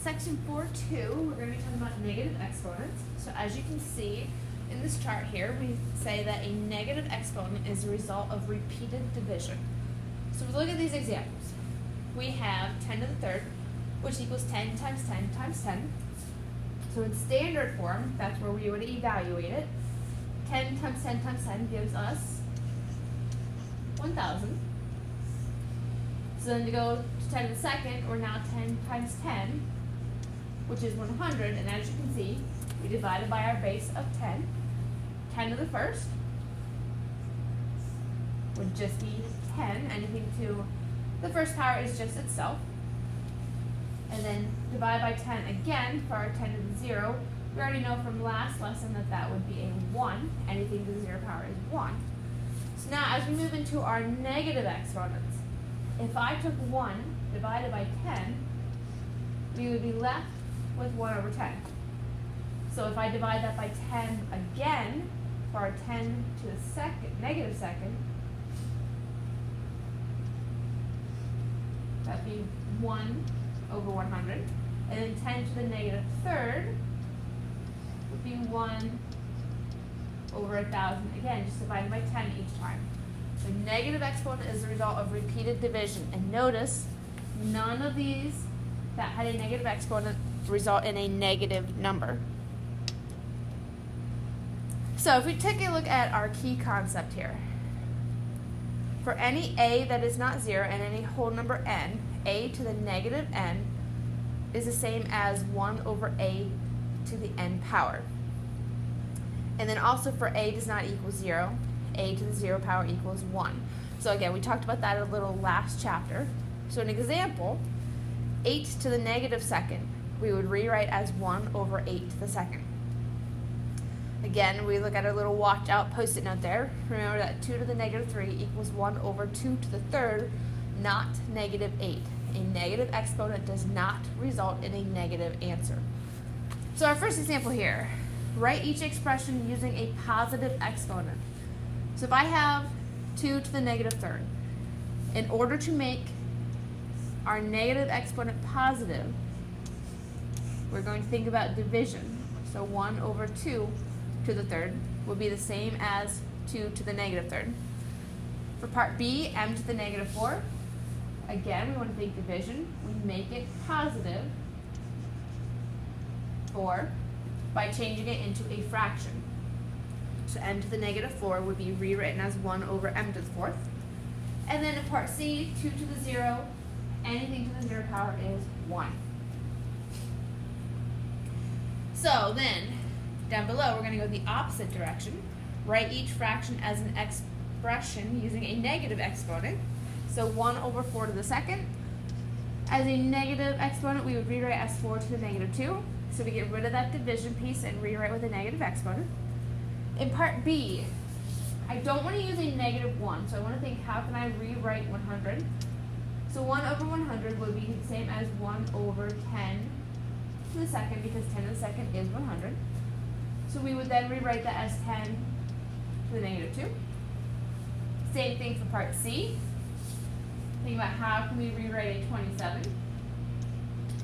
section 4.2, we're going to be talking about negative exponents. So as you can see in this chart here, we say that a negative exponent is a result of repeated division. So if we look at these examples, we have 10 to the third, which equals 10 times 10 times 10. So in standard form, that's where we would evaluate it. 10 times 10 times 10 gives us 1,000. So then to go to 10 to the second, we're now 10 times 10, which is 100. And as you can see, we divided by our base of 10. 10 to the first would just be 10. Anything to the first power is just itself. And then divide by 10 again for our 10 to the 0. We already know from last lesson that that would be a 1. Anything to the 0 power is 1. So now as we move into our negative exponents, if I took 1 divided by 10, we would be left with 1 over 10. So if I divide that by 10 again for our 10 to the second, negative second, that'd be 1 over 100. And then 10 to the negative third would be 1 over 1,000. Again, just divided by 10 each time. The negative exponent is the result of repeated division. And notice, none of these that had a negative exponent result in a negative number. So if we take a look at our key concept here, for any a that is not 0 and any whole number n, a to the negative n is the same as 1 over a to the n power. And then also for a does not equal 0, a to the 0 power equals 1. So again, we talked about that a little last chapter. So an example, 8 to the negative second, we would rewrite as 1 over 8 to the second. Again, we look at our little watch out post-it note there. Remember that 2 to the negative 3 equals 1 over 2 to the third, not negative 8. A negative exponent does not result in a negative answer. So our first example here, write each expression using a positive exponent. So if I have 2 to the negative third, in order to make our negative exponent positive, we're going to think about division. So 1 over 2 to the third would be the same as 2 to the negative third. For part B, m to the negative 4, again, we want to think division. We make it positive, or by changing it into a fraction. So m to the negative 4 would be rewritten as 1 over m to the 4th. And then in part C, 2 to the 0, anything to the 0 power is 1. So then, down below, we're going to go the opposite direction. Write each fraction as an expression using a negative exponent. So 1 over 4 to the second. As a negative exponent, we would rewrite as 4 to the negative 2. So we get rid of that division piece and rewrite with a negative exponent. In part B, I don't want to use a negative 1, so I want to think, how can I rewrite 100? So 1 over 100 would be the same as 1 over 10 to the second, because 10 to the second is 100. So we would then rewrite that as 10 to the negative 2. Same thing for part C. Think about how can we rewrite a 27.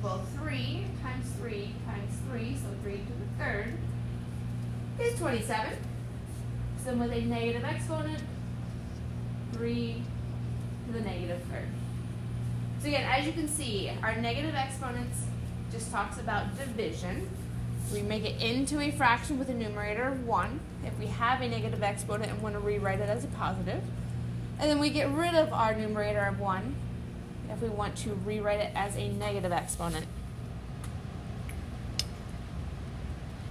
Well, 3 times 3 times 3, so 3 to the third, is 27. So then with a negative exponent, 3 to the negative third. So again, as you can see, our negative exponents just talks about division. We make it into a fraction with a numerator of 1 if we have a negative exponent and want to rewrite it as a positive. And then we get rid of our numerator of 1 if we want to rewrite it as a negative exponent.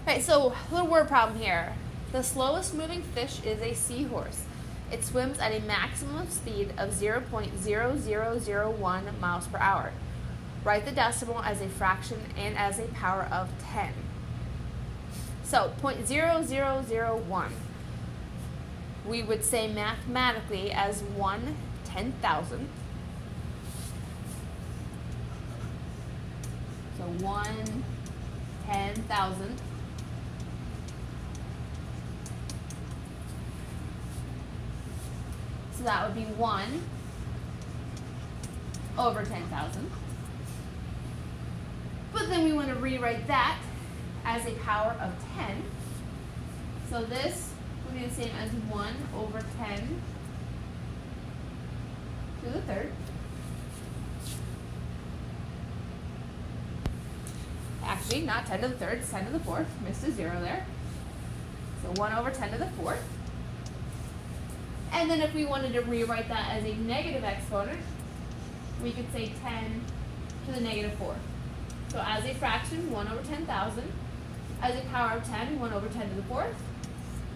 Alright, so a little word problem here. The slowest moving fish is a seahorse. It swims at a maximum speed of 0.0001 miles per hour. Write the decimal as a fraction and as a power of 10. So 0.0001, we would say mathematically as 1/10,000. So 1/10,000. So that would be 1 over 10,000. But But then we want to rewrite that as a power of 10. So this will be the same as 1 over 10 to the third. Actually, not 10 to the third, it's 10 to the fourth. Missed a 0 there. So 1 over 10 to the fourth. And then if we wanted to rewrite that as a negative exponent, we could say 10 to the negative 4. So as a fraction, 1 over 10,000. As a power of 10, 1 over 10 to the fourth.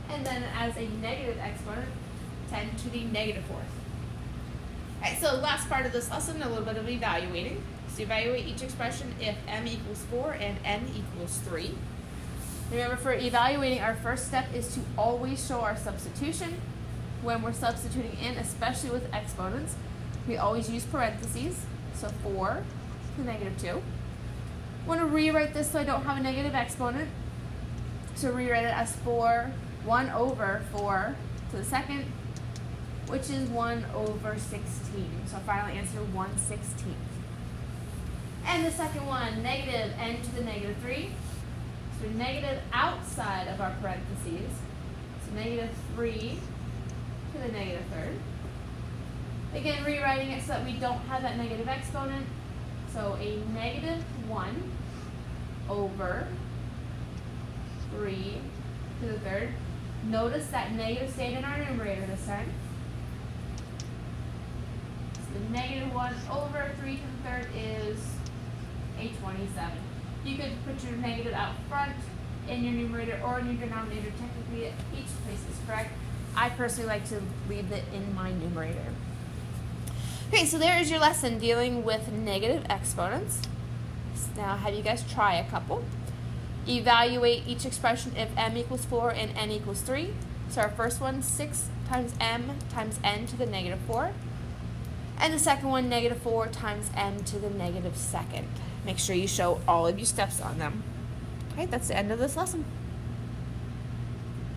And then as a negative exponent, 10 to the negative fourth. Alright, so last part of this lesson, a little bit of evaluating. So evaluate each expression if m equals 4 and n equals 3. Remember, for evaluating, our first step is to always show our substitution. When we're substituting in, especially with exponents, we always use parentheses. So 4 to the negative 2. I want to rewrite this so I don't have a negative exponent. So rewrite it as 1 over 4 to the second, which is 1 over 16. So final answer, 1/16. And the second one, negative n to the negative 3. So negative outside of our parentheses. So negative 3 to the negative third. Again, rewriting it so that we don't have that negative exponent. So a negative 1 over 3 to the third. Notice that negative stayed in our numerator this time. So the negative 1 over 3 to the third is a 27. You could put your negative out front in your numerator or in your denominator. Technically, each place is correct. I personally like to leave it in my numerator. Okay, so there is your lesson dealing with negative exponents. Now I'll have you guys try a couple. Evaluate each expression if m equals 4 and n equals 3. So our first one, 6 times m times n to the negative 4. And the second one, negative 4 times m to the negative second. Make sure you show all of your steps on them. Okay, that's the end of this lesson.